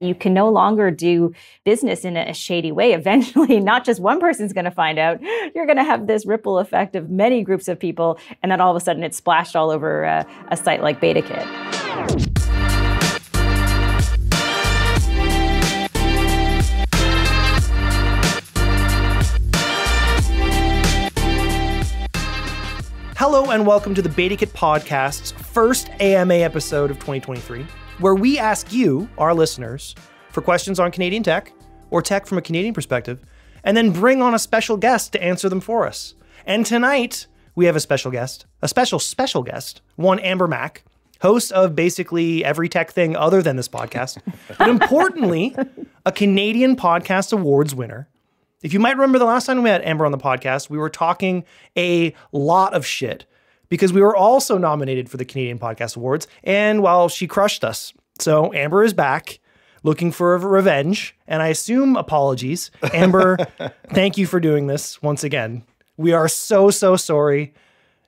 You can no longer do business in a shady way. Eventually, not just one person's going to find out. You're going to have this ripple effect of many groups of people, and then all of a sudden it's splashed all over a site like BetaKit. Hello and welcome to the BetaKit Podcast's first AMA episode of 2023, where we ask you, our listeners, for questions on Canadian tech or tech from a Canadian perspective, and then bring on a special guest to answer them for us. And tonight, we have a special guest, a special guest, one Amber Mack, host of basically every tech thing other than this podcast, but importantly, a Canadian Podcast Awards winner. If you might remember the last time we had Amber on the podcast, we were talking a lot of shit because we were also nominated for the Canadian Podcast Awards, and well, she crushed us. So Amber is back looking for revenge, and I assume apologies. Amber, thank you for doing this once again. We are so sorry.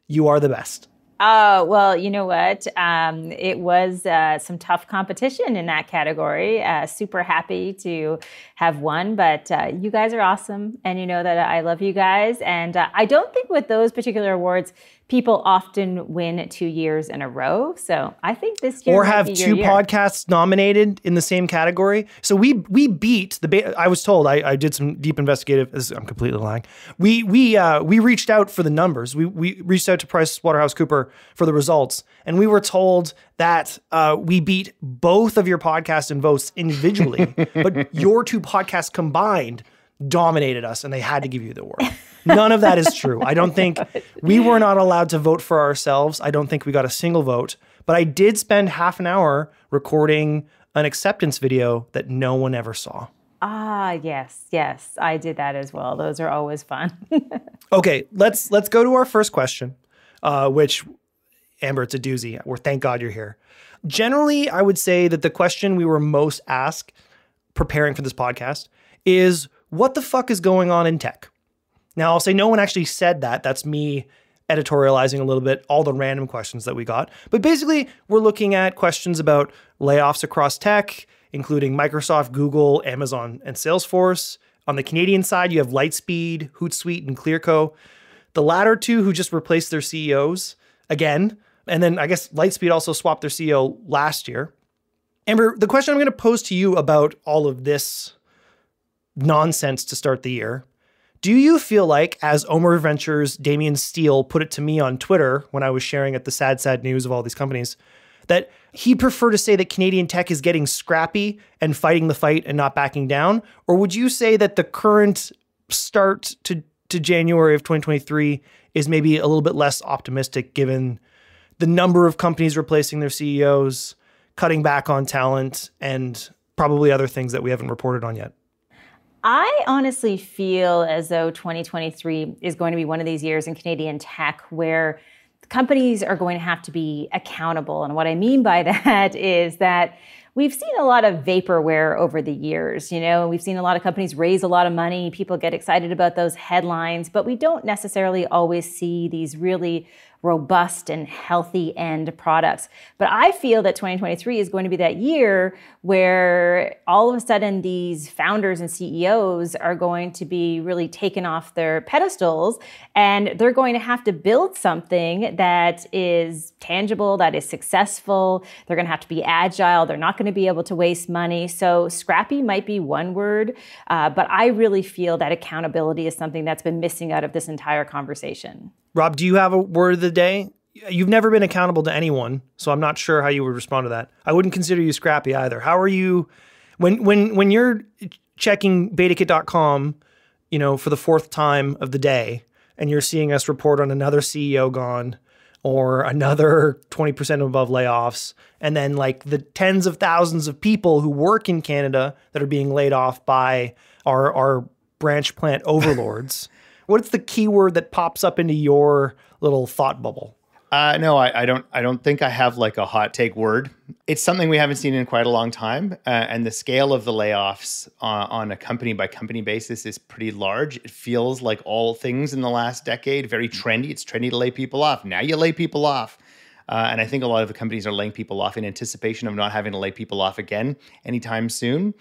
You are the best. Oh, well, you know what? It was some tough competition in that category. Super happy to have won, but you guys are awesome. And you know that I love you guys. And I don't think with those particular awards, people often win 2 years in a row. So I think this year or have two podcasts nominated in the same category. So we beat the. I was told I did some deep investigative. I'm completely lying. We reached out for the numbers. We reached out to PricewaterhouseCoopers for the results, and we were told that we beat both of your podcasts in votes individually, but your two podcasts combined dominated us, and they had to give you the award. None of that is true. I don't think we were not allowed to vote for ourselves. I don't think we got a single vote, but I did spend half an hour recording an acceptance video that no one ever saw. Ah, yes, I did that as well. Those are always fun. Okay, let's go to our first question, which, Amber, it's a doozy. Thank God you're here. Generally, I would say that the question we were most asked preparing for this podcast is, what the fuck is going on in tech? Now, I'll say no one actually said that. That's me editorializing a little bit, all the random questions that we got. But basically, we're looking at questions about layoffs across tech, including Microsoft, Google, Amazon, and Salesforce. On the Canadian side, you have Lightspeed, Hootsuite, and Clearco. The latter two who just replaced their CEOs again. And then I guess Lightspeed also swapped their CEO last year. Amber, the question I'm going to pose to you about all of this nonsense to start the year: do you feel like, as Omer Ventures' Damian Steele put it to me on Twitter when I was sharing at the sad news of all these companies, that he'd prefer to say that Canadian tech is getting scrappy and fighting the fight and not backing down? Or would you say that the current start to January of 2023 is maybe a little bit less optimistic given the number of companies replacing their CEOs, cutting back on talent, and probably other things that we haven't reported on yet? I honestly feel as though 2023 is going to be one of these years in Canadian tech where companies are going to have to be accountable. And what I mean by that is that we've seen a lot of vaporware over the years. You know, we've seen a lot of companies raise a lot of money. People get excited about those headlines, but we don't necessarily always see these really robust and healthy end products. But I feel that 2023 is going to be that year where all of a sudden these founders and CEOs are going to be really taken off their pedestals, and they're going to have to build something that is tangible, that is successful. They're going to have to be agile. They're not going to be able to waste money. So scrappy might be one word, but I really feel that accountability is something that's been missing out of this entire conversation. Rob, do you have a word of the day? You've never been accountable to anyone, so I'm not sure how you would respond to that. I wouldn't consider you scrappy either. How are you when you're checking betakit.com, you know, for the fourth time of the day, and you're seeing us report on another CEO gone or another 20% above layoffs, and then like the tens of thousands of people who work in Canada that are being laid off by our branch plant overlords? What's the keyword that pops up into your little thought bubble? No, I don't think I have like a hot take word. It's something we haven't seen in quite a long time. And the scale of the layoffs on a company by company basis is pretty large. It feels like all things in the last decade, very trendy. It's trendy to lay people off. Now you lay people off. And I think a lot of the companies are laying people off in anticipation of not having to lay people off again anytime soon,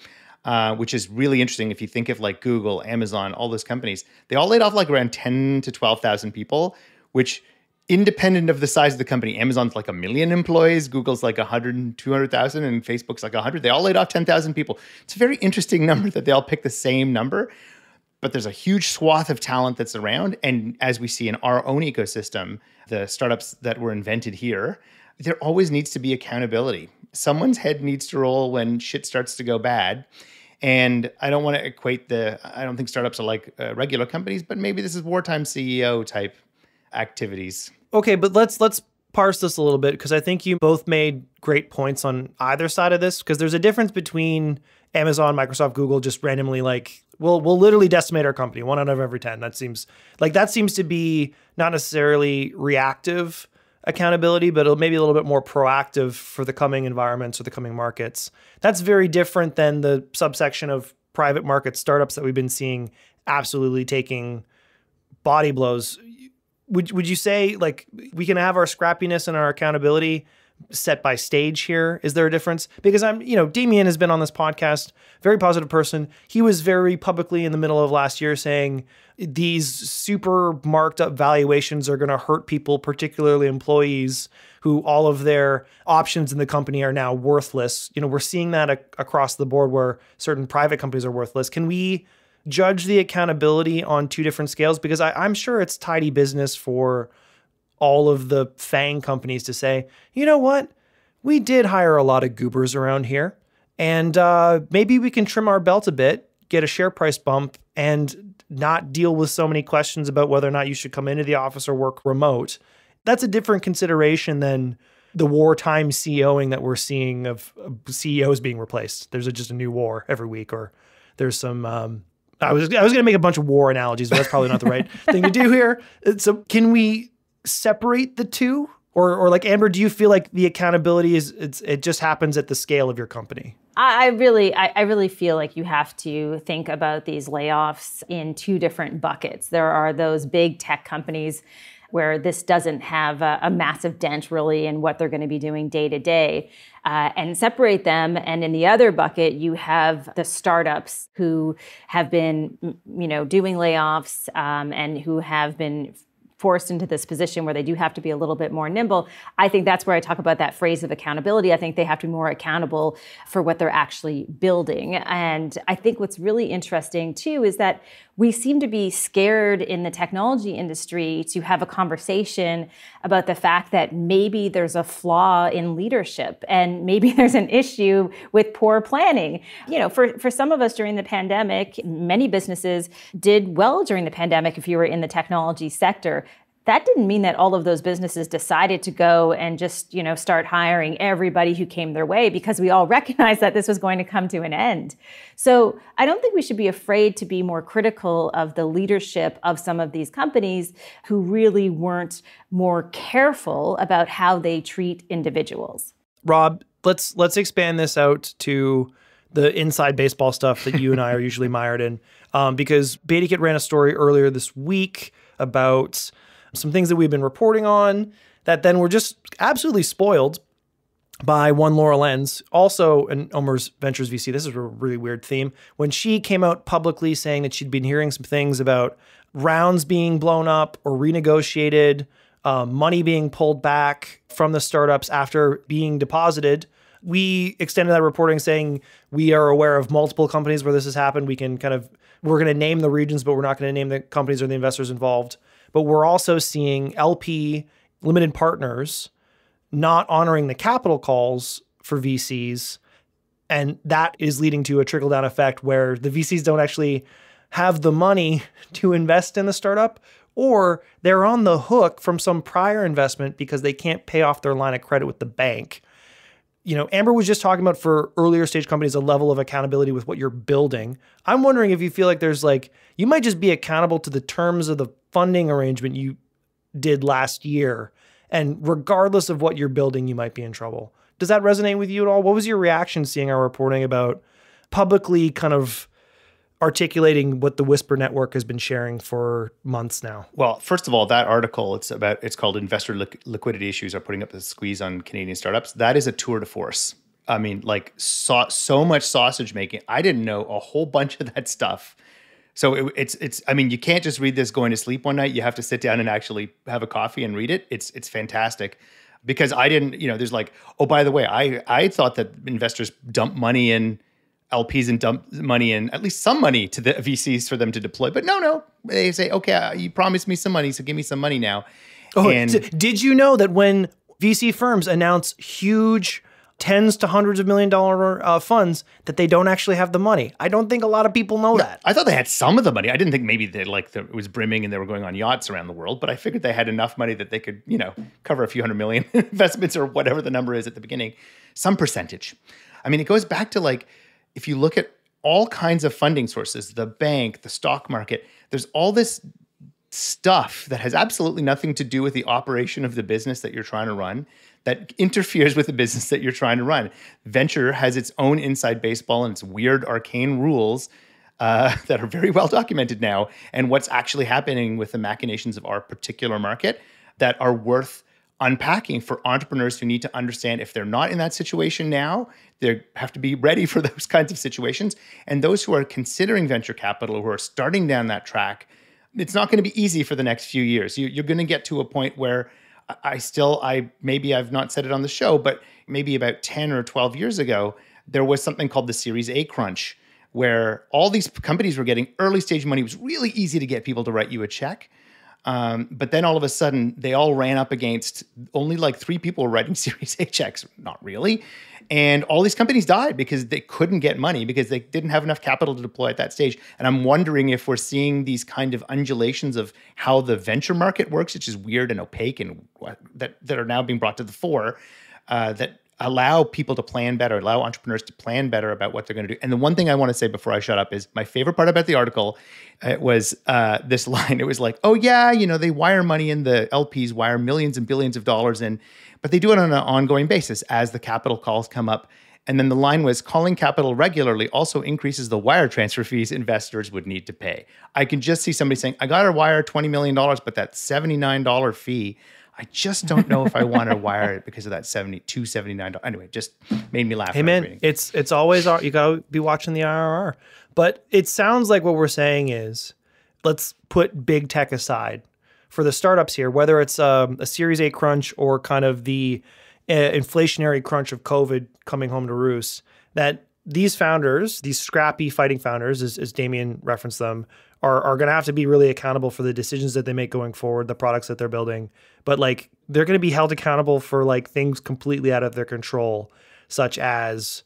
which is really interesting. If you think of like Google, Amazon, all those companies, they all laid off like around 10 to 12,000 people, which independent of the size of the company, Amazon's like 1 million employees, Google's like 100, 200,000, and Facebook's like 100. They all laid off 10,000 people. It's a very interesting number that they all pick the same number, but there's a huge swath of talent that's around. And as we see in our own ecosystem, the startups that were invented here, there always needs to be accountability. Someone's head needs to roll when shit starts to go bad. And I don't want to equate I don't think startups are like regular companies, but maybe this is wartime CEO type activities. Okay, but let's parse this a little bit, because I think you both made great points on either side of this, because there's a difference between Amazon, Microsoft, Google just randomly like, we'll literally decimate our company 1 out of every 10. That seems to be not necessarily reactive accountability, but maybe a little bit more proactive for the coming environments or the coming markets. That's very different than the subsection of private market startups that we've been seeing absolutely taking body blows. Would you say like we can have our scrappiness and our accountability set by stage here? Is there a difference? Because Damien has been on this podcast, very positive person. He was very publicly in the middle of last year saying these super marked up valuations are going to hurt people, particularly employees who all of their options in the company are now worthless. We're seeing that across the board where certain private companies are worthless. Can we judge the accountability on two different scales? Because I'm sure it's tidy business for all of the FANG companies to say, you know what, we did hire a lot of goobers around here, and maybe we can trim our belt a bit, get a share price bump, and not deal with so many questions about whether or not you should come into the office or work remote. That's a different consideration than the wartime CEOing that we're seeing of CEOs being replaced. There's just a new war every week, or there's some... I was going to make a bunch of war analogies, but that's probably not the right thing to do here. So can we separate the two? Or like, Amber, do you feel like the accountability it just happens at the scale of your company? I really feel like you have to think about these layoffs in two different buckets. There are those big tech companies where this doesn't have a massive dent really in what they're going to be doing day to day, and separate them. And in the other bucket, you have the startups who have been, doing layoffs, and who have been forced into this position where they do have to be a little bit more nimble. I think that's where I talk about that phrase of accountability. I think they have to be more accountable for what they're actually building. And I think what's really interesting too is that we seem to be scared in the technology industry to have a conversation about the fact that maybe there's a flaw in leadership and maybe there's an issue with poor planning. For some of us during the pandemic, many businesses did well during the pandemic if you were in the technology sector. That didn't mean that all of those businesses decided to go and just, start hiring everybody who came their way, because we all recognized that this was going to come to an end. So I don't think we should be afraid to be more critical of the leadership of some of these companies who really weren't more careful about how they treat individuals. Rob, let's expand this out to the inside baseball stuff that you and I are usually mired in, because BetaKit ran a story earlier this week about some things that we've been reporting on that then were just absolutely spoiled by one Laura Lenz, also an Omer's Ventures VC. This is a really weird theme. When she came out publicly saying that she'd been hearing some things about rounds being blown up or renegotiated, money being pulled back from the startups after being deposited, we extended that reporting saying we are aware of multiple companies where this has happened. We're going to name the regions, but we're not going to name the companies or the investors involved. But we're also seeing LP limited partners not honoring the capital calls for VCs. And that is leading to a trickle-down effect where the VCs don't actually have the money to invest in the startup, or they're on the hook from some prior investment because they can't pay off their line of credit with the bank. Amber was just talking about for earlier stage companies, a level of accountability with what you're building. I'm wondering if you feel like there's you might just be accountable to the terms of the funding arrangement you did last year. And regardless of what you're building, you might be in trouble. Does that resonate with you at all? What was your reaction seeing our reporting about publicly kind of articulating what the Whisper Network has been sharing for months now? Well, first of all, that article, it's called Investor Liquidity Issues Are Putting Up the Squeeze on Canadian Startups. That is a tour de force. I mean, like so much sausage making. I didn't know a whole bunch of that stuff. So it's I mean, you can't just read this going to sleep one night. You have to sit down and actually have a coffee and read it. It's fantastic. Because I didn't, there's like, oh, by the way, I thought that investors dump money in LPs and dump money in at least some money to the VCs for them to deploy. But no, they say, okay, you promised me some money, so give me some money now. Oh, did you know that when VC firms announce huge tens to hundreds of $1 million funds, that they don't actually have the money? I don't think a lot of people know that. I thought they had some of the money. I didn't think maybe it was brimming and they were going on yachts around the world, but I figured they had enough money that they could, cover a few $100 million investments or whatever the number is at the beginning, some percentage. I mean, it goes back to like, if you look at all kinds of funding sources, the bank, the stock market, there's all this stuff that has absolutely nothing to do with the operation of the business that you're trying to run, that interferes with the business that you're trying to run. Venture has its own inside baseball and its weird arcane rules that are very well documented now, and what's actually happening with the machinations of our particular market that are worth unpacking for entrepreneurs who need to understand if they're not in that situation now, they have to be ready for those kinds of situations. And those who are considering venture capital, who are starting down that track, it's not going to be easy for the next few years. You're going to get to a point where maybe I've not said it on the show, but maybe about 10 or 12 years ago, there was something called the Series A crunch, where all these companies were getting early stage money. It was really easy to get people to write you a check. But then all of a sudden, they all ran up against only like 3 people were writing Series A checks. Not really. And all these companies died because they couldn't get money because they didn't have enough capital to deploy at that stage. And I'm wondering if we're seeing these kind of undulations of how the venture market works, which is weird and opaque and that are now being brought to the fore, that allow people to plan better, allow entrepreneurs to plan better about what they're going to do. And the one thing I want to say before I shut up is my favorite part about the article, it was this line. It was like, oh yeah, they wire money in, the LPs wire millions and billions of dollars in, but they do it on an ongoing basis as the capital calls come up. And then the line was, calling capital regularly also increases the wire transfer fees investors would need to pay. I can just see somebody saying, I got to wire $20 million, but that $79 fee, I just don't know if I want to wire it because of that $79. Anyway, just made me laugh. Hey man, it's always, you gotta be watching the IRR. But it sounds like what we're saying is, let's put big tech aside for the startups here, whether it's a Series A crunch or kind of the inflationary crunch of COVID coming home to roost, that these founders, these scrappy fighting founders, as Damien referenced them, are going to have to be really accountable for the decisions that they make going forward, the products that they're building. But like, they're going to be held accountable for like things completely out of their control, such as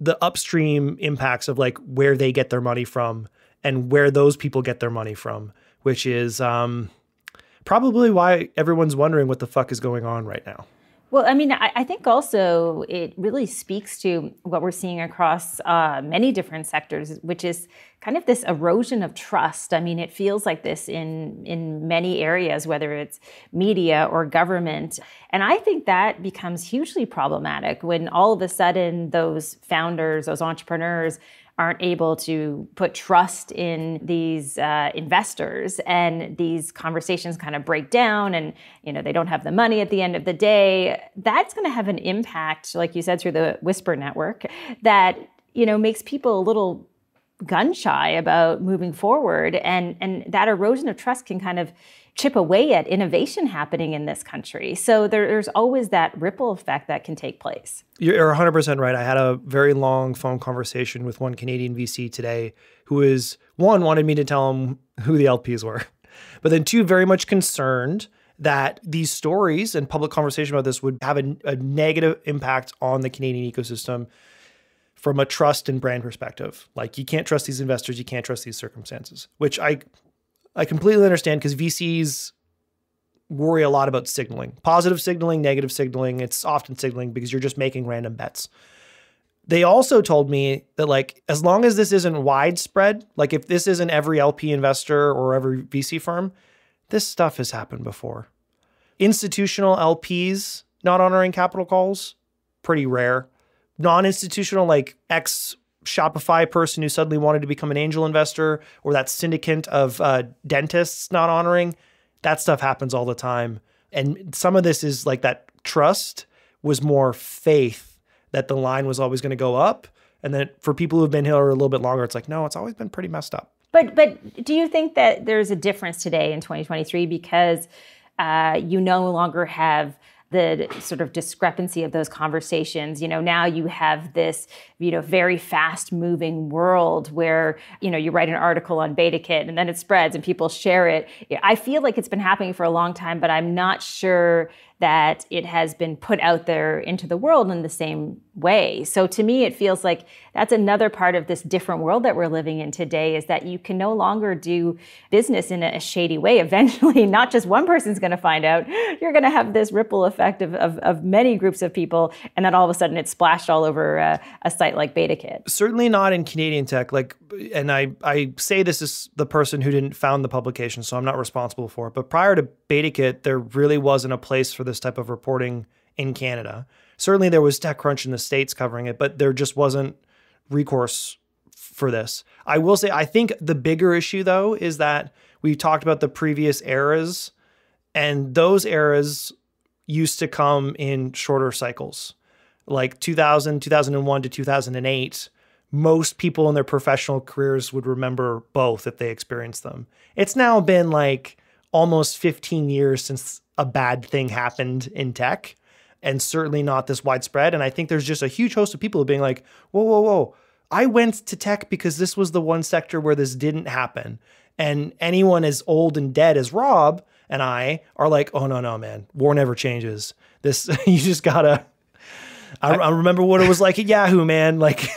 the upstream impacts of like where they get their money from and where those people get their money from, which is probably why everyone's wondering what the fuck is going on right now. Well, I mean, I think also it really speaks to what we're seeing across many different sectors, which is kind of this erosion of trust. I mean, it feels like this in many areas, whether it's media or government. And I think that becomes hugely problematic when all of a sudden those founders, those entrepreneurs aren't able to put trust in these investors, and these conversations kind of break down, and they don't have the money at the end of the day. That's going to have an impact, like you said, through the Whisper Network, that makes people a little gun shy about moving forward, and that erosion of trust can kind of chip away at innovation happening in this country. So there's always that ripple effect that can take place. You're 100% right. I had a very long phone conversation with one Canadian VC today who is, one, wanted me to tell him who the LPs were, but then two, very much concerned that these stories and public conversation about this would have a negative impact on the Canadian ecosystem from a trust and brand perspective. Like, you can't trust these investors, you can't trust these circumstances, which I completely understand, because VCs worry a lot about signaling. Positive signaling, negative signaling. It's often signaling because you're just making random bets. They also told me that, like, as long as this isn't widespread, like if this isn't every LP investor or every VC firm, this stuff has happened before. Institutional LPs not honoring capital calls, pretty rare. Non-institutional, like Shopify person who suddenly wanted to become an angel investor, or that syndicate of dentists not honoring. That stuff happens all the time. And some of this is like that trust was more faith that the line was always going to go up. And then for people who've been here a little bit longer, it's like, no, it's always been pretty messed up. But do you think that there's a difference today in 2023 because you no longer have the sort of discrepancy of those conversations? Now you have this, very fast moving world where, you write an article on BetaKit and then it spreads and people share it. I feel like it's been happening for a long time, but I'm not sure that it has been put out there into the world in the same way. So to me, it feels like that's another part of this different world that we're living in today, is that you can no longer do business in a shady way. Eventually, not just one person's going to find out. You're going to have this ripple effect of many groups of people, and then all of a sudden it's splashed all over a site like BetaKit. Certainly not in Canadian tech. And I say this is the person who didn't found the publication, so I'm not responsible for it. But prior to BetaKit, there really wasn't a place for this type of reporting in Canada. Certainly there was TechCrunch in the States covering it, but there just wasn't recourse for this. I will say, I think the bigger issue, though, is that we talked about the previous eras, and those eras used to come in shorter cycles. Like 2000, 2001 to 2008, most people in their professional careers would remember both if they experienced them. It's now been like almost 15 years since a bad thing happened in tech, and certainly not this widespread. And I think there's just a huge host of people being like, whoa. I went to tech because this was the one sector where this didn't happen. And anyone as old and dead as Rob and I are like, oh, no, man, war never changes. This, you just gotta, I remember what it was like at Yahoo, man. Like,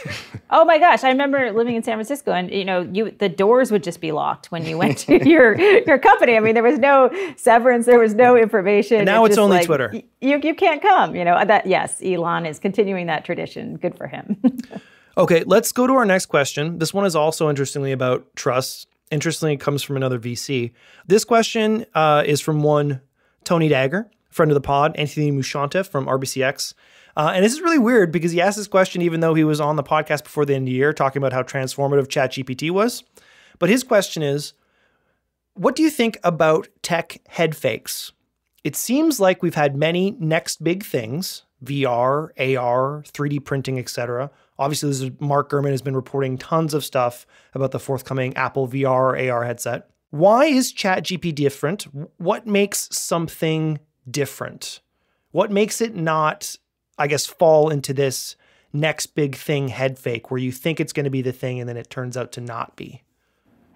oh my gosh, I remember living in San Francisco, and the doors would just be locked when you went to your company. I mean, there was no severance, there was no information. And now it's only Twitter. You can't come. Yes, Elon is continuing that tradition. Good for him. Okay, let's go to our next question. This one is also interestingly about trust. Interestingly, it comes from another VC. This question is from one Tony Dagger, friend of the pod, Anthony Mushantev from RBCX. And this is really weird because he asked this question even though he was on the podcast before the end of the year talking about how transformative ChatGPT was. But his question is, what do you think about tech head fakes? It seems like we've had many next big things, VR, AR, 3D printing, etc. Obviously, Mark Gurman has been reporting tons of stuff about the forthcoming Apple VR or AR headset. Why is ChatGPT different? What makes something different? What makes it not, I guess, fall into this next big thing head fake where you think it's going to be the thing and then it turns out to not be?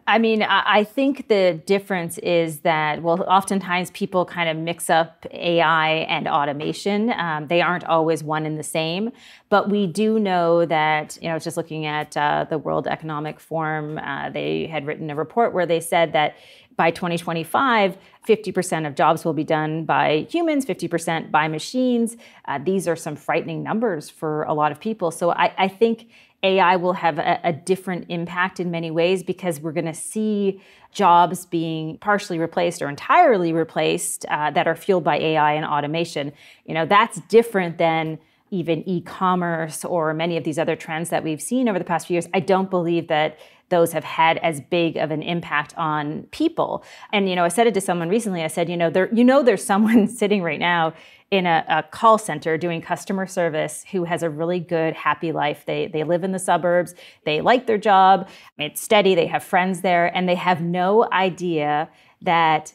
I mean, I think the difference is that, well, oftentimes people kind of mix up AI and automation. They aren't always one and the same. But we do know that, I was just looking at the World Economic Forum. They had written a report where they said that by 2025, 50% of jobs will be done by humans, 50% by machines. These are some frightening numbers for a lot of people. So I think AI will have a different impact in many ways because we're going to see jobs being partially replaced or entirely replaced that are fueled by AI and automation. That's different than even e-commerce or many of these other trends that we've seen over the past few years. I don't believe that those have had as big of an impact on people. And, I said it to someone recently. I said, there's someone sitting right now in a call center doing customer service who has a really good, happy life. They live in the suburbs. They like their job. It's steady. They have friends there. And they have no idea that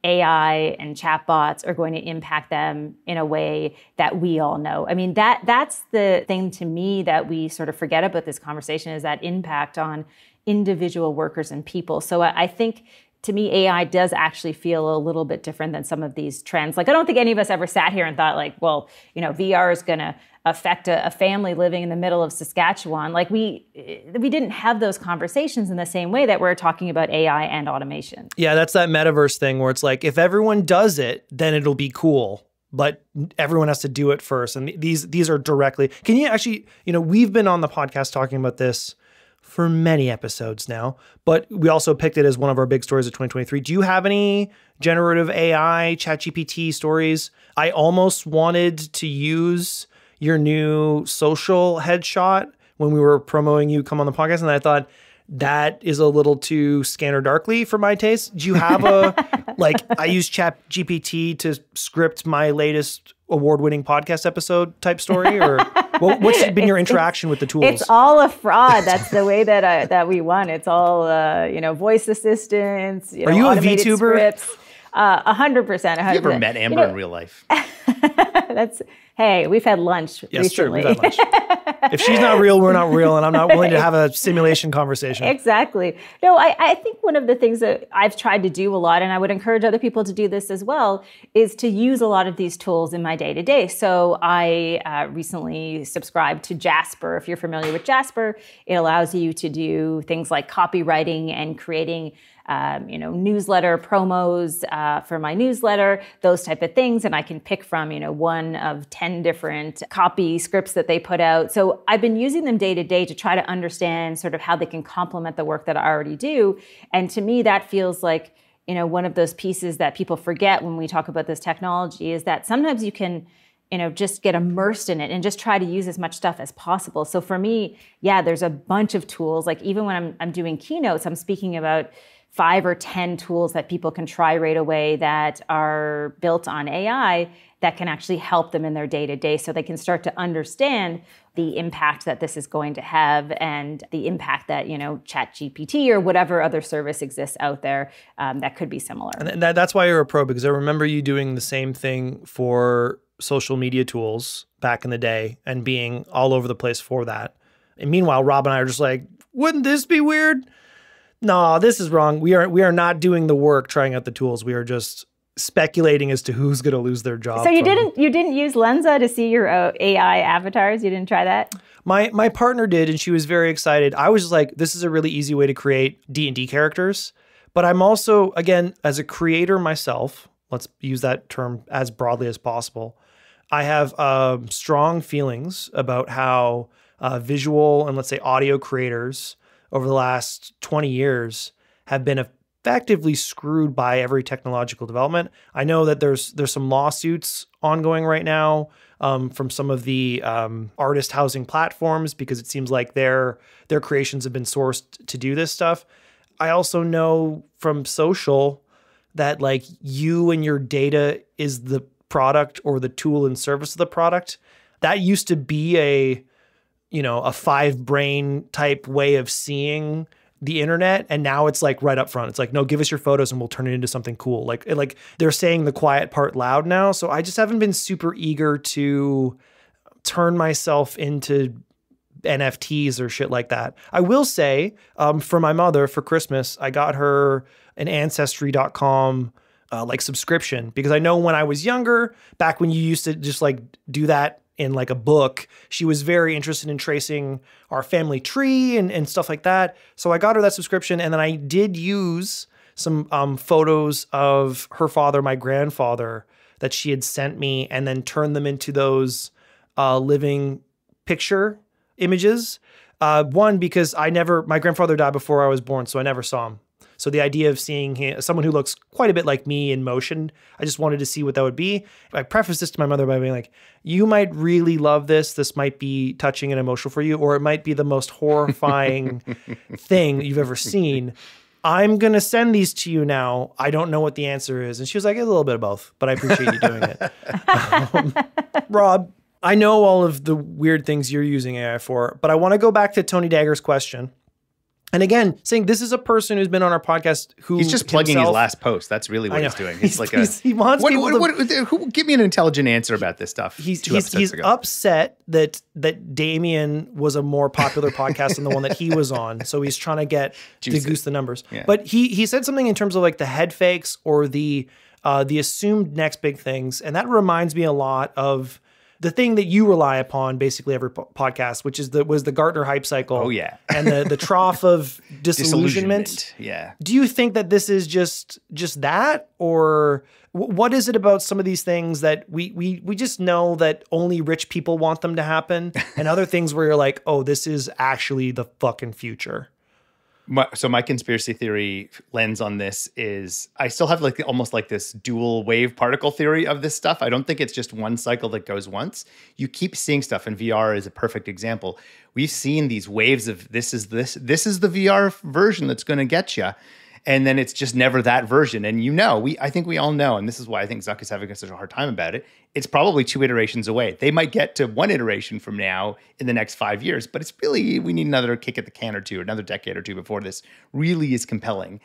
AI and chatbots are going to impact them in a way that we all know. I mean, that's the thing to me that we sort of forget about this conversation, is that impact on individual workers and people. So I think, to me, AI does actually feel a little bit different than some of these trends. Like, I don't think any of us ever sat here and thought like, well, VR is going to affect a family living in the middle of Saskatchewan. Like, we didn't have those conversations in the same way that we're talking about AI and automation. Yeah, that's that metaverse thing where it's like, if everyone does it, then it'll be cool. But everyone has to do it first. And these are directly, can you actually, we've been on the podcast talking about this for many episodes now, but we also picked it as one of our big stories of 2023. Do you have any generative AI, ChatGPT stories? I almost wanted to use your new social headshot when we were promoting you come on the podcast, and I thought that is a little too Scanner Darkly for my taste. Do you have I use ChatGPT to script my latest award-winning podcast episode type story, or what's been your interaction with the tools? It's all a fraud. That's the way that we won. It's all voice assistants. Are you a VTuber? Scripts. 100%. Have you ever met Amber in real life? Hey, we've had lunch recently. True, we've had lunch. If she's not real, we're not real, and I'm not willing to have a simulation conversation. Exactly. No, I think one of the things that I've tried to do a lot, and I would encourage other people to do this as well, is to use a lot of these tools in my day-to-day. So I recently subscribed to Jasper. If you're familiar with Jasper, it allows you to do things like copywriting and creating newsletter promos for my newsletter, those type of things. And I can pick from, one of 10 different copy scripts that they put out. So I've been using them day to day to try to understand sort of how they can complement the work that I already do. And to me, that feels like, one of those pieces that people forget when we talk about this technology is that sometimes you can just get immersed in it and just try to use as much stuff as possible. So for me, there's a bunch of tools. Like even when I'm doing keynotes, I'm speaking about 5 or 10 tools that people can try right away that are built on AI that can actually help them in their day-to-day so they can start to understand the impact that this is going to have and the impact that, ChatGPT or whatever other service exists out there that could be similar. And that's why you're a pro, because I remember you doing the same thing for social media tools back in the day and being all over the place for that. And meanwhile, Rob and I are just like, wouldn't this be weird? No, this is wrong. We are not doing the work trying out the tools. We are just speculating as to who's going to lose their job. So you didn't use Lensa to see your AI avatars? You didn't try that? My partner did, and she was very excited. I was just like, this is a really easy way to create D&D characters. But I'm also, again, as a creator myself, let's use that term as broadly as possible, I have strong feelings about how visual and let's say audio creators over the last 20 years have been effectively screwed by every technological development. I know that there's some lawsuits ongoing right now from some of the artist housing platforms because it seems like their creations have been sourced to do this stuff. I also know from social that like you and your data is the product or the tool and service of the product. That used to be a 5-brain type way of seeing the internet. And now it's like right up front. It's like, no, give us your photos and we'll turn it into something cool. Like they're saying the quiet part loud now. So I just haven't been super eager to turn myself into NFTs or shit like that. I will say for my mother for Christmas, I got her an Ancestry.com subscription because I know when I was younger, back when you used to just like do that in like a book, she was very interested in tracing our family tree and stuff like that. So I got her that subscription, and then I did use some photos of her father, my grandfather, that she had sent me, and then turned them into those living picture images. One, because my grandfather died before I was born, so I never saw him. So the idea of seeing someone who looks quite a bit like me in motion, I just wanted to see what that would be. I prefaced this to my mother by being like, you might really love this. This might be touching and emotional for you, or it might be the most horrifying thing you've ever seen. I'm going to send these to you now. I don't know what the answer is. And she was like, a little bit of both, but I appreciate you doing it. Rob, I know all of the weird things you're using AI for, but I want to go back to Tony Dagger's question. And again, saying this is a person who's been on our podcast who he's just plugging his last post. That's really what he's doing. It's like he wants give me an intelligent answer about this stuff. He's upset that Damien was a more popular podcast than the one that he was on. So he's trying to get to goose the numbers. Yeah. But he said something in terms of like the head fakes or the assumed next big things, and that reminds me a lot of the thing that you rely upon basically every podcast, which was the Gartner hype cycle. Oh yeah. And the trough of disillusionment. Yeah. Do you think that this is just that, or what is it about some of these things that we just know that only rich people want them to happen, and other things where you're like, oh, this is actually the fucking future? So my conspiracy theory lens on this is I still have like almost like this dual wave particle theory of this stuff. I don't think it's just one cycle that goes once. You keep seeing stuff, and VR is a perfect example. We've seen these waves of this is the VR version that's going to get you. And then it's just never that version. And I think we all know, and this is why I think Zuck is having such a hard time about it. It's probably 2 iterations away. They might get to 1 iteration from now in the next 5 years, but it's really, we need another kick at the can or two, another decade or two before this really is compelling.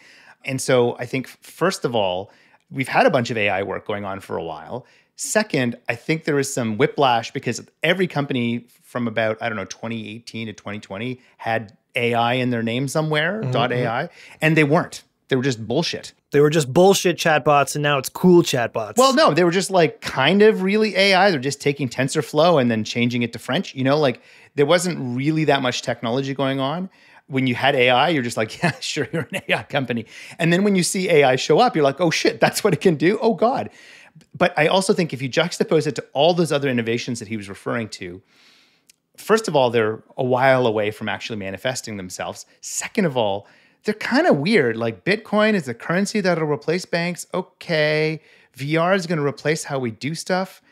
And so I think, first of all, we've had a bunch of AI work going on for a while. Second, I think there is some whiplash because every company from about, 2018 to 2020 had AI in their name somewhere, .ai, and they weren't. They were just bullshit. They were just bullshit chatbots, and now it's cool chatbots. Well, no, they were just like kind of really AI. They're just taking TensorFlow and then changing it to French. Like there wasn't really that much technology going on. When you had AI, you're just like, yeah, sure, you're an AI company. And then when you see AI show up, you're like, oh shit, that's what it can do? Oh God. But I also think if you juxtapose it to all those other innovations that he was referring to, first of all, they're a while away from actually manifesting themselves. Second of all, they're kind of weird. Like Bitcoin is a currency that'll replace banks. Okay. VR is going to replace how we do stuff.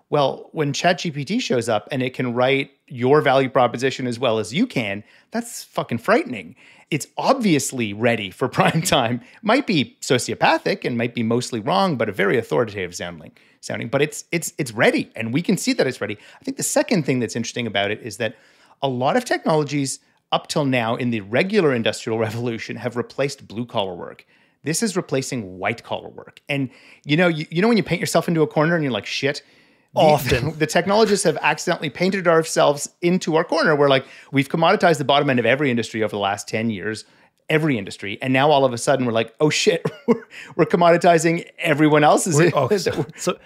Well, when ChatGPT shows up and it can write your value proposition as well as you can, that's fucking frightening. It's obviously ready for prime time. Might be sociopathic and might be mostly wrong, but a very authoritative sounding. But it's ready, and we can see that it's ready. I think the second thing that's interesting about it is that a lot of technologies up till now in the regular industrial revolution have replaced blue collar work. This is replacing white collar work. And you know when you paint yourself into a corner and you're like, shit. Often. The technologists have accidentally painted ourselves into our corner where like we've commoditized the bottom end of every industry over the last 10 years, every industry. And now all of a sudden we're like, oh shit, we're commoditizing everyone else's.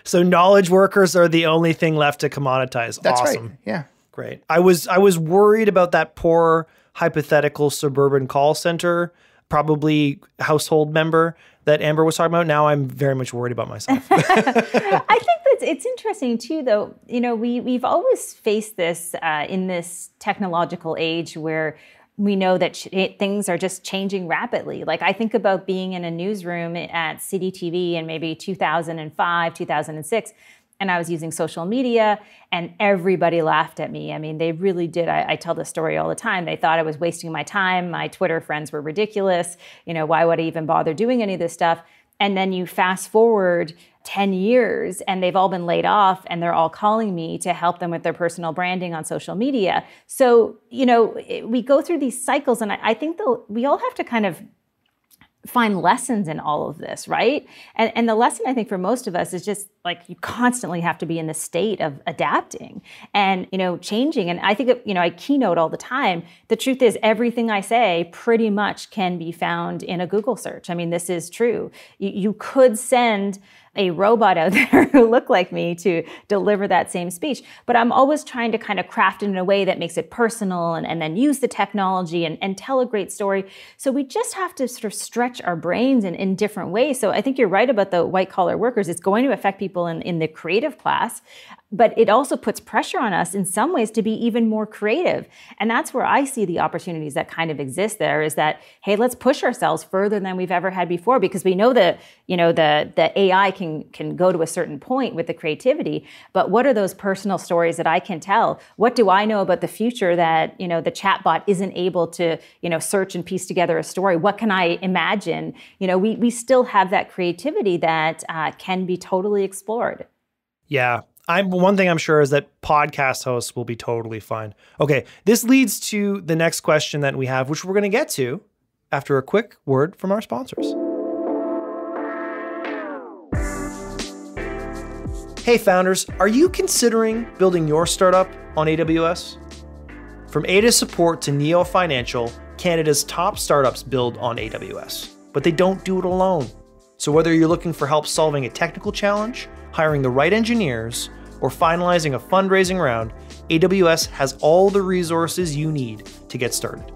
So knowledge workers are the only thing left to commoditize. That's awesome. Right. Yeah. Great. I was worried about that poor hypothetical suburban call center, probably household member that Amber was talking about. Now I'm very much worried about myself. I think it's interesting too, though. We've always faced this in this technological age where we know that things are just changing rapidly. Like I think about being in a newsroom at CityTV in maybe 2005, 2006, and I was using social media and everybody laughed at me. I mean, they really did. I tell this story all the time. They thought I was wasting my time. My Twitter friends were ridiculous. Why would I even bother doing any of this stuff? And then you fast forward 10 years and they've all been laid off and they're all calling me to help them with their personal branding on social media. So, we go through these cycles, and I think we all have to kind of find lessons in all of this, right? And the lesson I think for most of us is just like you constantly have to be in the state of adapting and changing. And I think I keynote all the time. The truth is everything I say pretty much can be found in a Google search. I mean, this is true. You could send a robot out there who looked like me to deliver that same speech. But I'm always trying to kind of craft it in a way that makes it personal and then use the technology and tell a great story. So we just have to sort of stretch our brains in different ways. So I think you're right about the white collar workers. It's going to affect people in the creative class, but it also puts pressure on us in some ways to be even more creative. And that's where I see the opportunities that kind of exist there is that, hey, let's push ourselves further than we've ever had before, because we know that, the AI can go to a certain point with the creativity, but what are those personal stories that I can tell? What do I know about the future that, the chatbot isn't able to, search and piece together a story? What can I imagine? We still have that creativity that can be totally explored. Yeah. One thing I'm sure is that podcast hosts will be totally fine. Okay, this leads to the next question that we have, which we're going to get to after a quick word from our sponsors. Hey founders, are you considering building your startup on AWS? From Ada Support to Neo Financial, Canada's top startups build on AWS, but they don't do it alone. So whether you're looking for help solving a technical challenge, hiring the right engineers, or finalizing a fundraising round, AWS has all the resources you need to get started.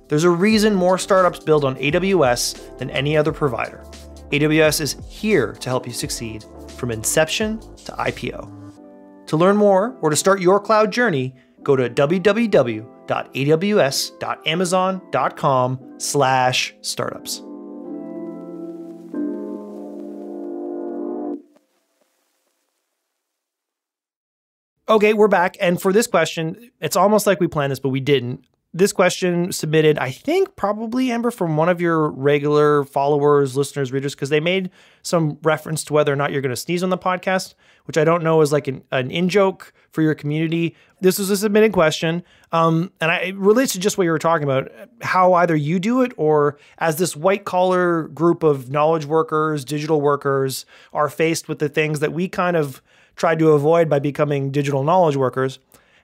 There's a reason more startups build on AWS than any other provider. AWS is here to help you succeed from inception to IPO. To learn more or to start your cloud journey, go to www.aws.amazon.com/startups. Okay, we're back. And for this question, it's almost like we planned this, but we didn't. This question submitted, I think, probably, Amber, from one of your regular followers, listeners, readers, because they made some reference to whether or not you're going to sneeze on the podcast, which I don't know is like an in-joke for your community. This was a submitted question, and it relates to just what you were talking about, how either you do it or as this white-collar group of knowledge workers, digital workers, are faced with the things that we kind of tried to avoid by becoming digital knowledge workers.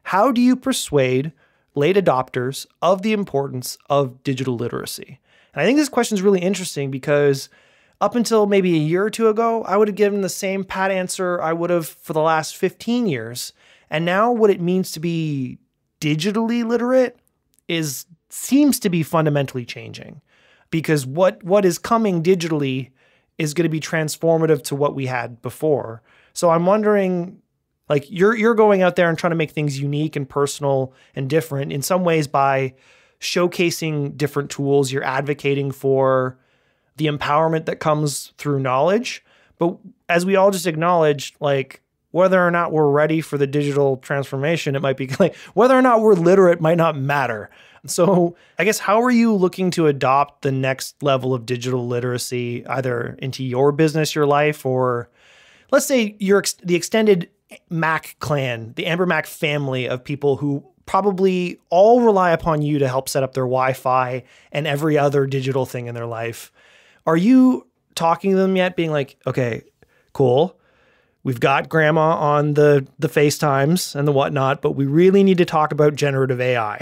How do you persuade late adopters of the importance of digital literacy? And I think this question is really interesting because up until maybe a year or two ago, I would have given the same pat answer I would have for the last 15 years. And now what it means to be digitally literate seems to be fundamentally changing, because what is coming digitally is going to be transformative to what we had before. So I'm wondering, like, you're going out there and trying to make things unique and personal and different in some ways by showcasing different tools. You're advocating for the empowerment that comes through knowledge. But as we all just acknowledged, like, whether or not we're ready for the digital transformation, it might be like whether or not we're literate might not matter. So I guess, how are you looking to adopt the next level of digital literacy, either into your business, your life, or let's say the extended Mac clan, the Amber Mac family of people who probably all rely upon you to help set up their Wi-Fi and every other digital thing in their life. Are you talking to them yet, being like, okay, cool, we've got grandma on the FaceTimes and the whatnot, but we really need to talk about generative AI?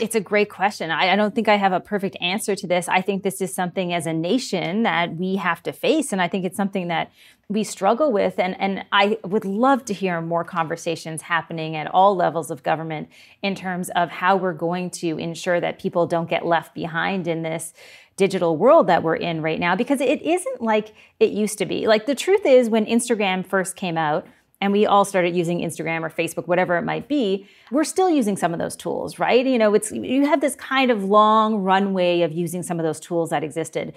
It's a great question. I don't think I have a perfect answer to this. I think this is something as a nation that we have to face. And I think it's something that we struggle with. And I would love to hear more conversations happening at all levels of government in terms of how we're going to ensure that people don't get left behind in this digital world that we're in right now, because it isn't like it used to be. Like, the truth is, when Instagram first came out and we all started using Instagram or Facebook, whatever it might be, we're still using some of those tools, right? You know, you have this kind of long runway of using some of those tools that existed.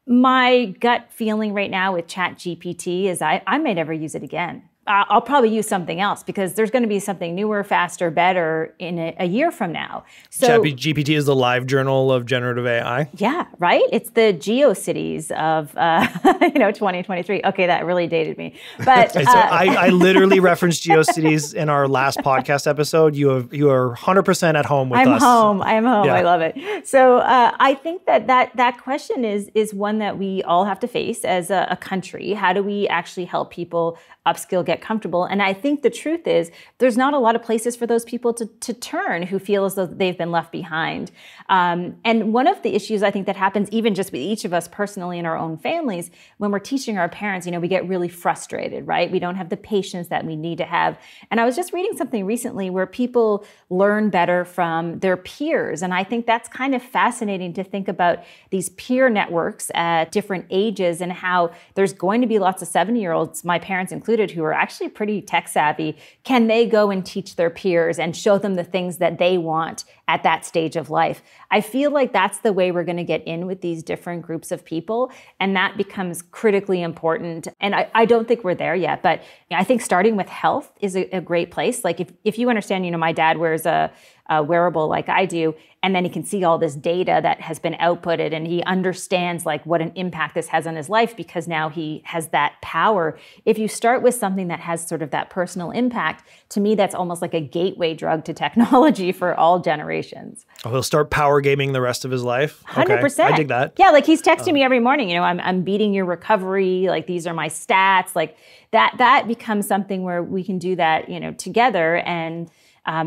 My gut feeling right now with ChatGPT is I may never use it again. I'll probably use something else, because there's going to be something newer, faster, better in a year from now. So ChatGPT is the live journal of generative AI. Yeah, right? It's the GeoCities of 2023. Okay, that really dated me. But I literally referenced GeoCities in our last podcast episode. You are 100% at home with us. I'm home. Yeah. I love it. So I think that question is one that we all have to face as a country. How do we actually help people upskill, get comfortable? And I think the truth is, there's not a lot of places for those people to turn who feel as though they've been left behind. And one of the issues I think that happens even just with each of us personally in our own families, when we're teaching our parents, we get really frustrated, right? We don't have the patience that we need to have. And I was just reading something recently where people learn better from their peers. And I think that's kind of fascinating to think about these peer networks at different ages, and how there's going to be lots of 70-year-olds, my parents included, who are actually pretty tech savvy. Can they go and teach their peers and show them the things that they want at that stage of life? I feel like that's the way we're going to get in with these different groups of people. And that becomes critically important. And I don't think we're there yet, but I think starting with health is a great place. Like, if you understand, my dad wears a wearable like I do, and then he can see all this data that has been outputted, and he understands like what an impact this has on his life, because now he has that power. If you start with something that has sort of that personal impact, to me, that's almost like a gateway drug to technology for all generations. Oh, he'll start power gaming the rest of his life? 100%. Okay, I dig that. Yeah, like he's texting me every morning, I'm beating your recovery, like these are my stats, like that becomes something where we can do that, together. And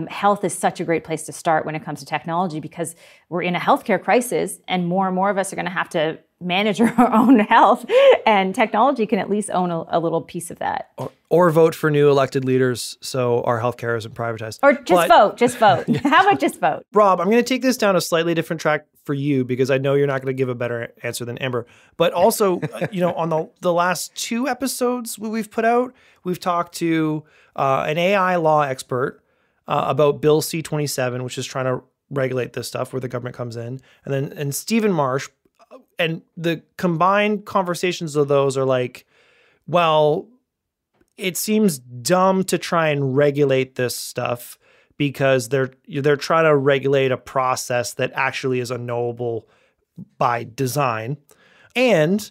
health is such a great place to start when it comes to technology, because we're in a healthcare crisis, and more of us are going to have to manage our own health, and technology can at least own a little piece of that. Or vote for new elected leaders so our healthcare isn't privatized. Or just vote. Yeah. How about just vote? Rob, I'm going to take this down a slightly different track for you, because I know you're not going to give a better answer than Amber. But also, on the last 2 episodes we've put out, we've talked to an AI law expert about Bill C-27, which is trying to regulate this stuff where the government comes in. And Stephen Marsh, and the combined conversations of those are like, well, it seems dumb to try and regulate this stuff because they're trying to regulate a process that actually is unknowable by design. And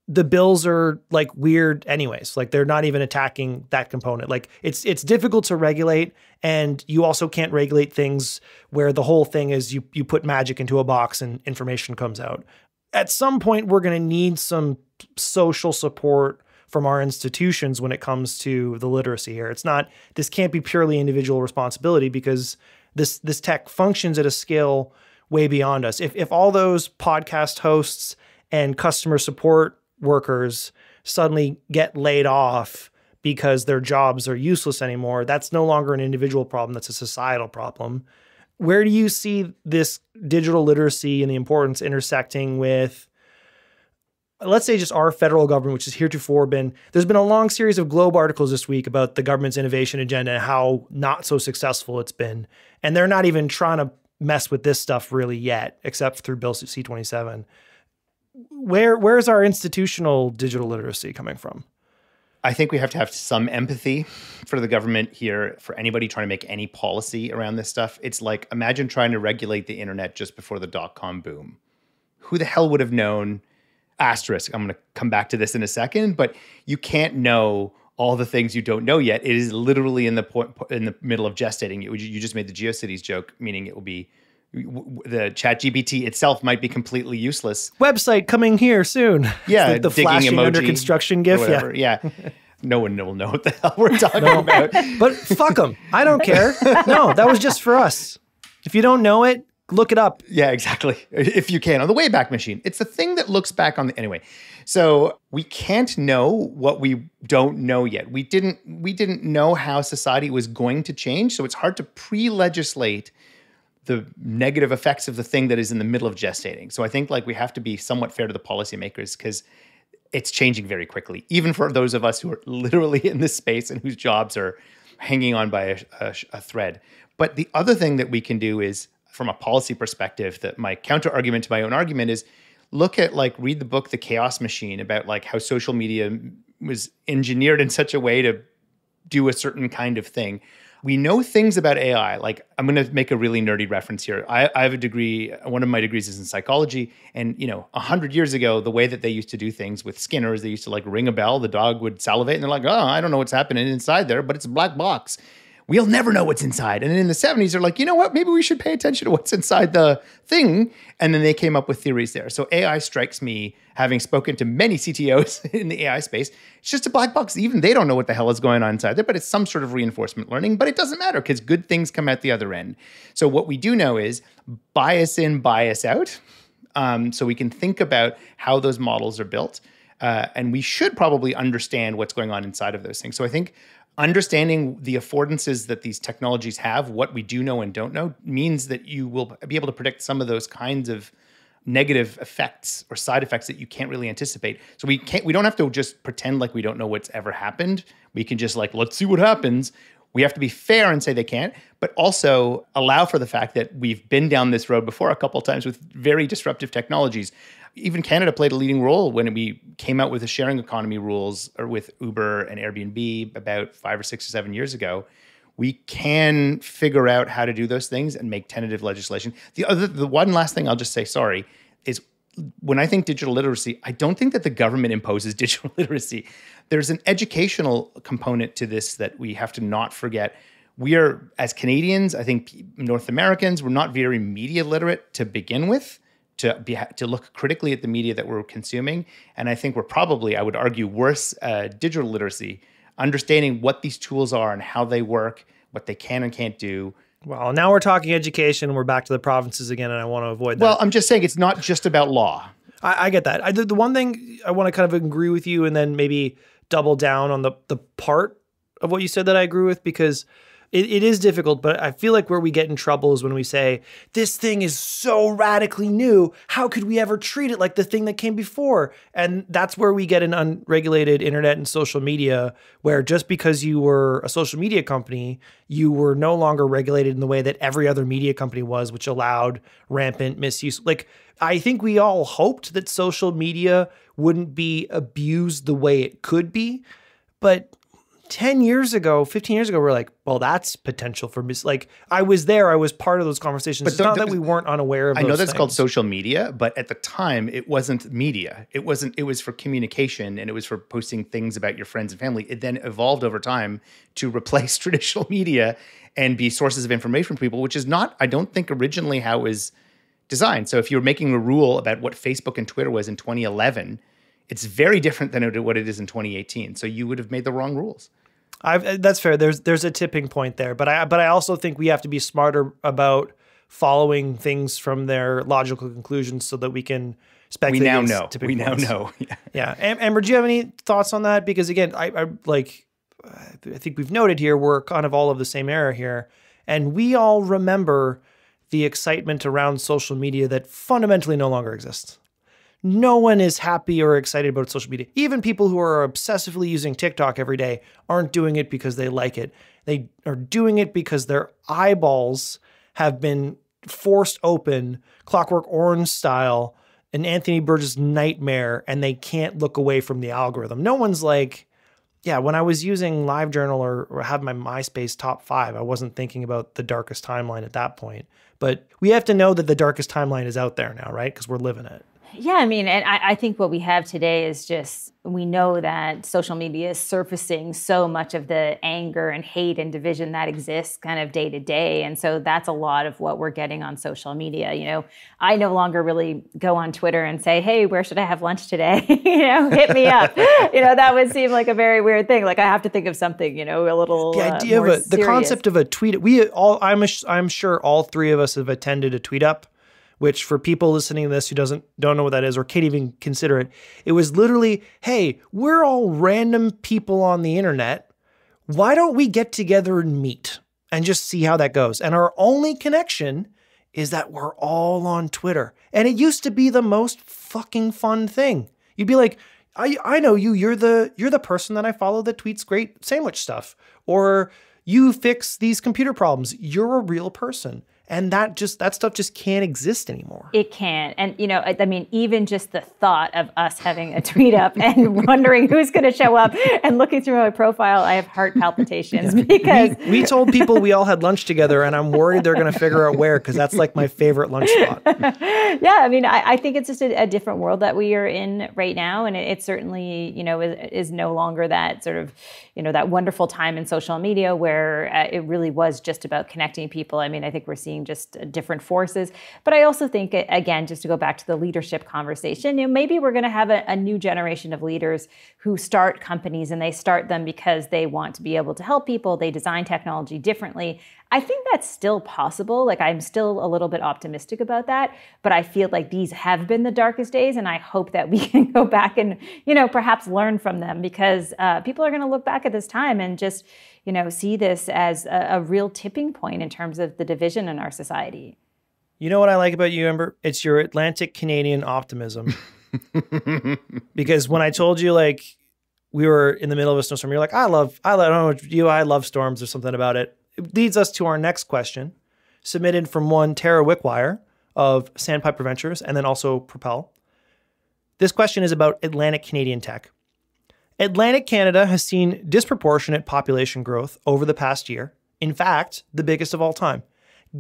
the bills are like weird anyways. Like they're not even attacking that component. Like it's difficult to regulate, and you also can't regulate things where the whole thing is you put magic into a box and information comes out. At some point, we're going to need some social support from our institutions when it comes to the literacy here. This can't be purely individual responsibility because this tech functions at a scale way beyond us. If all those podcast hosts and customer support workers suddenly get laid off because their jobs are useless anymore, that's no longer an individual problem, that's a societal problem. Where do you see this digital literacy and the importance intersecting with, let's say, just our federal government, which has heretofore there's been a long series of Globe articles this week about the government's innovation agenda and how not so successful it's been. And they're not even trying to mess with this stuff really yet, except through Bill C-27. Where's our institutional digital literacy coming from? I think we have to have some empathy for the government here, for anybody trying to make any policy around this stuff. It's like, imagine trying to regulate the internet just before the dot-com boom. Who the hell would have known? Asterisk. I'm going to come back to this in a second, but you can't know all the things you don't know yet. It is literally in the middle of gestating. You just made the GeoCities joke, meaning it will be the ChatGPT itself might be completely useless. Website coming here soon. Yeah, like the flashing emoji under construction GIF. Yeah. No one will know what the hell we're talking about. But fuck them. I don't care. No, that was just for us. If you don't know it, look it up. Yeah, exactly. If you can, on the Wayback Machine. It's the thing that looks back on anyway. So we can't know what we don't know yet. We didn't know how society was going to change. So it's hard to pre-legislate the negative effects of the thing that is in the middle of gestating. So I think like we have to be somewhat fair to the policymakers because it's changing very quickly, even for those of us who are literally in this space and whose jobs are hanging on by a thread. But the other thing that we can do is, from a policy perspective, that my counter argument to my own argument is read the book, The Chaos Machine, about like how social media was engineered in such a way to do a certain kind of thing. We know things about AI. Like, I'm going to make a really nerdy reference here. I have a degree, one of my degrees is in psychology. And, 100 years ago, the way that they used to do things with Skinner is they used to like ring a bell, the dog would salivate, and they're like, oh, I don't know what's happening inside there, but it's a black box. We'll never know what's inside. And then in the 70s, they're like, you know what? Maybe we should pay attention to what's inside the thing. And then they came up with theories there. So AI strikes me, having spoken to many CTOs in the AI space, it's just a black box. Even they don't know what the hell is going on inside there, but it's some sort of reinforcement learning. But it doesn't matter because good things come out the other end. So what we do know is bias in, bias out. So we can think about how those models are built. And we should probably understand what's going on inside of those things. So I think understanding the affordances that these technologies have, what we do know and don't know, means that you will be able to predict some of those kinds of negative effects or side effects that you can't really anticipate. So we don't have to just pretend like we don't know what's ever happened. We can just like, let's see what happens. We have to be fair and say they can't, but also allow for the fact that we've been down this road before a couple of times with very disruptive technologies. Even Canada played a leading role when we came out with the sharing economy rules, or with Uber and Airbnb about 5 or 6 or 7 years ago. We can figure out how to do those things and make tentative legislation. The one last thing I'll just say, sorry, is when I think digital literacy, I don't think that the government imposes digital literacy. There's an educational component to this that we have to not forget. We are, as Canadians, I think North Americans, we're not very media literate to begin with, to look critically at the media that we're consuming. And I think we're probably, I would argue, worse digital literacy, understanding what these tools are and how they work, what they can and can't do. Well, now we're talking education. We're back to the provinces again, and I want to avoid that. Well, I'm just saying it's not just about law. I get that. The one thing I want to kind of agree with you and then maybe double down on the part of what you said that I agree with, because It is difficult, but I feel like where we get in trouble is when we say, this thing is so radically new. How could we ever treat it like the thing that came before? And that's where we get an unregulated internet and social media, where just because you were a social media company, you were no longer regulated in the way that every other media company was, which allowed rampant misuse. Like, I think we all hoped that social media wouldn't be abused the way it could be, but 10 years ago, 15 years ago, we're like, well, that's potential for like, I was there. I was part of those conversations. But it's not that we weren't unaware of those I know that's things. called social media, but at the time it wasn't media. It was for communication, and it was for posting things about your friends and family. It then evolved over time to replace traditional media and be sources of information for people, which is not, I don't think, originally how it was designed. So if you're making a rule about what Facebook and Twitter was in 2011, it's very different than what it is in 2018. So you would have made the wrong rules. That's fair. There's a tipping point there, but I also think we have to be smarter about following things from their logical conclusions so that we can speculate. We now know. Tipping now points. know. Yeah. Amber, do you have any thoughts on that? Because again, I think we've noted here we're kind of all of the same era here, and we all remember the excitement around social media that fundamentally no longer exists. No one is happy or excited about social media. Even people who are obsessively using TikTok every day aren't doing it because they like it. They are doing it because their eyeballs have been forced open, Clockwork Orange style, an Anthony Burgess nightmare, and they can't look away from the algorithm. No one's like, yeah, when I was using LiveJournal or have my MySpace top 5, I wasn't thinking about the darkest timeline at that point. But we have to know that the darkest timeline is out there now, right? Because we're living it. Yeah, I mean, and I think what we have today is just, we know that social media is surfacing so much of the anger and hate and division that exists kind of day to day. And so that's a lot of what we're getting on social media. You know, I no longer really go on Twitter and say, hey, where should I have lunch today? Hit me up. That would seem like a very weird thing. Like I have to think of something, a little the idea more of the concept of a tweet. I'm sure all three of us have attended a tweet up, which for people listening to this who don't know what that is or can't even consider it, it was literally, hey, we're all random people on the internet. Why don't we get together and meet and just see how that goes? And our only connection is that we're all on Twitter. And it used to be the most fucking fun thing. You'd be like, I know you, you're the person that I follow that tweets great sandwich stuff, or you fix these computer problems. You're a real person. And that stuff just can't exist anymore. It can't. And, I mean, even just the thought of us having a tweet up and wondering who's going to show up and looking through my profile, I have heart palpitations because we told people we all had lunch together, and I'm worried they're going to figure out where, because that's like my favorite lunch spot. Yeah, I mean, I think it's just a different world that we are in right now. And it certainly, is no longer that sort of, that wonderful time in social media where it really was just about connecting people. I mean, I think we're seeing just different forces. But I also think, again, just to go back to the leadership conversation, maybe we're going to have a new generation of leaders who start companies, and they start them because they want to be able to help people. They design technology differently. I think that's still possible. Like, I'm still a little bit optimistic about that, but I feel like these have been the darkest days, and I hope that we can go back and, perhaps learn from them, because people are going to look back at this time and just, see this as a real tipping point in terms of the division in our society. You know what I like about you, Amber? It's your Atlantic Canadian optimism. Because when I told you, like, we were in the middle of a snowstorm, you're like, I don't know what you, I love storms, or something about it. It leads us to our next question, submitted from one Tara Wickwire of Sandpiper Ventures, and then also Propel. This question is about Atlantic Canadian tech. Atlantic Canada has seen disproportionate population growth over the past year. In fact, the biggest of all time.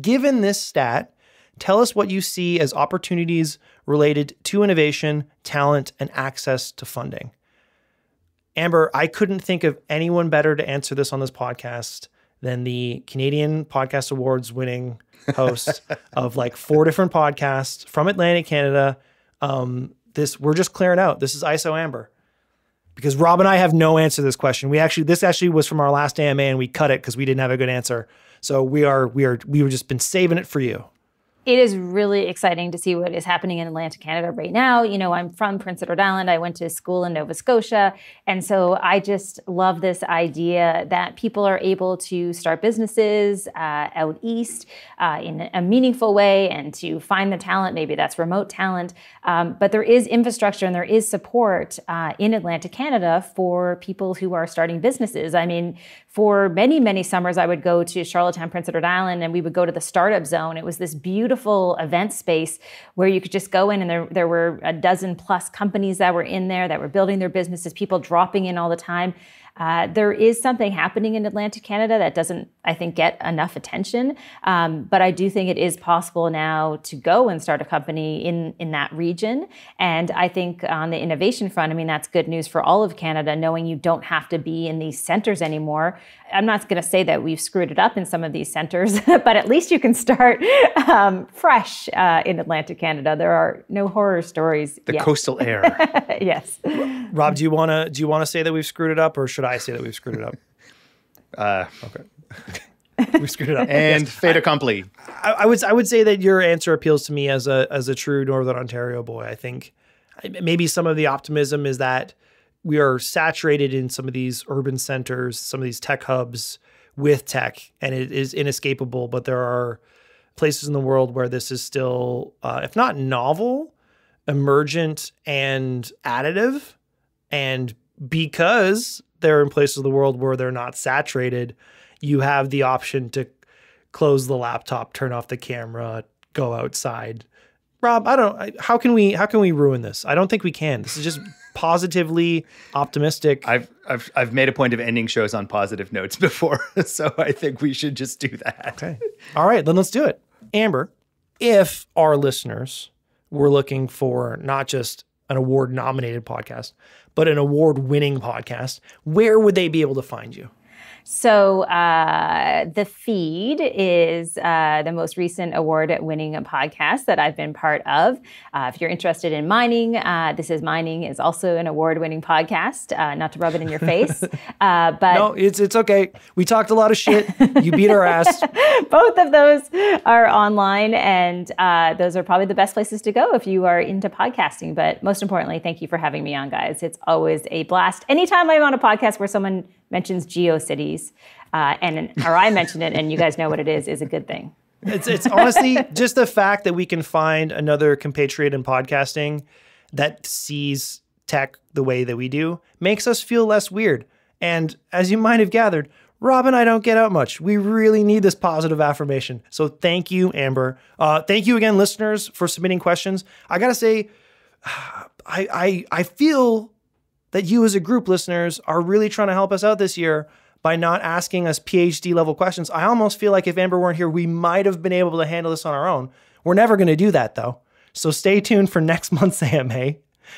Given this stat, tell us what you see as opportunities related to innovation, talent, and access to funding. Amber, I couldn't think of anyone better to answer this on this podcast than the Canadian Podcast Awards winning host of like 4 different podcasts from Atlantic Canada. We're just clearing out. This is ISO Amber. Because Rob and I have no answer to this question. This actually was from our last AMA, and we cut it because we didn't have a good answer. So we've just been saving it for you. It is really exciting to see what is happening in Atlantic Canada right now. You know, I'm from Prince Edward Island. I went to school in Nova Scotia. And so I just love this idea that people are able to start businesses out east in a meaningful way and to find the talent. Maybe that's remote talent. But there is infrastructure and there is support in Atlantic Canada for people who are starting businesses. I mean, for many, many summers, I would go to Charlottetown, Prince Edward Island, and we would go to the Startup Zone. It was this beautiful event space where you could just go in, and there were a dozen plus companies that were in there that were building their businesses, people dropping in all the time. There is something happening in Atlantic Canada that doesn't, I think, get enough attention. But I do think it is possible now to go and start a company in that region. And I think on the innovation front, I mean, that's good news for all of Canada, knowing you don't have to be in these centers anymore. I'm not going to say that we've screwed it up in some of these centers, but at least you can start fresh in Atlantic Canada. There are no horror stories The yet. coastal air. Yes. Rob, do you want to say that we've screwed it up, or should I say that we've screwed it up? Okay. We screwed it up. And fait accompli. I would say that your answer appeals to me as a true Northern Ontario boy. I think maybe some of the optimism is that we are saturated in some of these urban centers, some of these tech hubs with tech, and it is inescapable. But there are places in the world where this is still, if not novel, emergent and additive. And because they're in places of the world where they're not saturated, you have the option to close the laptop, turn off the camera, go outside. Rob, how can we ruin this? I don't think we can. This is just positively optimistic. I've made a point of ending shows on positive notes before, so I think we should just do that. Okay. All right, then let's do it. Amber, if our listeners were looking for not just an award-nominated podcast, but an award-winning podcast, where would they be able to find you? So the feed is the most recent award-winning podcast that I've been part of. If you're interested in mining, This Is Mining is also an award-winning podcast. Not to rub it in your face, but No, it's okay. We talked a lot of shit. You beat our ass. both of those are online, and those are probably the best places to go if you are into podcasting. But most importantly, thank you for having me on, guys. It's always a blast. Anytime I'm on a podcast where someone mentions GeoCities, or I mention it and you guys know what it is a good thing. It's honestly just the fact that we can find another compatriot in podcasting that sees tech the way that we do makes us feel less weird. And as you might have gathered, Rob and I don't get out much. We really need this positive affirmation. So thank you, Amber. Thank you again, listeners, for submitting questions. I got to say, I feel that you as a group, listeners, are really trying to help us out this year by not asking us PhD level questions. I almost feel like if Amber weren't here, we might have been able to handle this on our own. We're never going to do that, though. So stay tuned for next month's AMA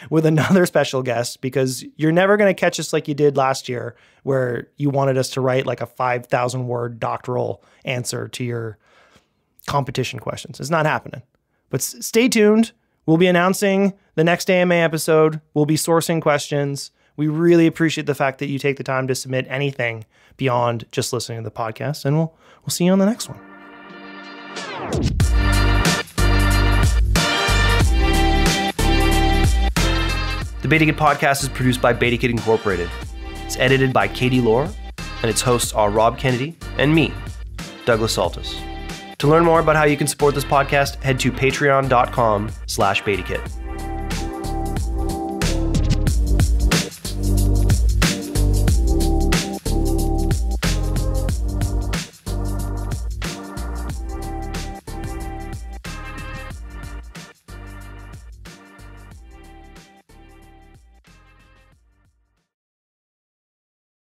with another special guest, because you're never going to catch us like you did last year, where you wanted us to write like a 5,000 word doctoral answer to your competition questions. It's not happening. But stay tuned. We'll be announcing the next AMA episode. We'll be sourcing questions. We really appreciate the fact that you take the time to submit anything beyond just listening to the podcast, and we'll see you on the next one. The BetaKit Podcast is produced by BetaKit Incorporated. It's edited by Katie Lohr, and its hosts are Rob Kennedy and me, Douglas Saltis. To learn more about how you can support this podcast, head to patreon.com/BetaKit.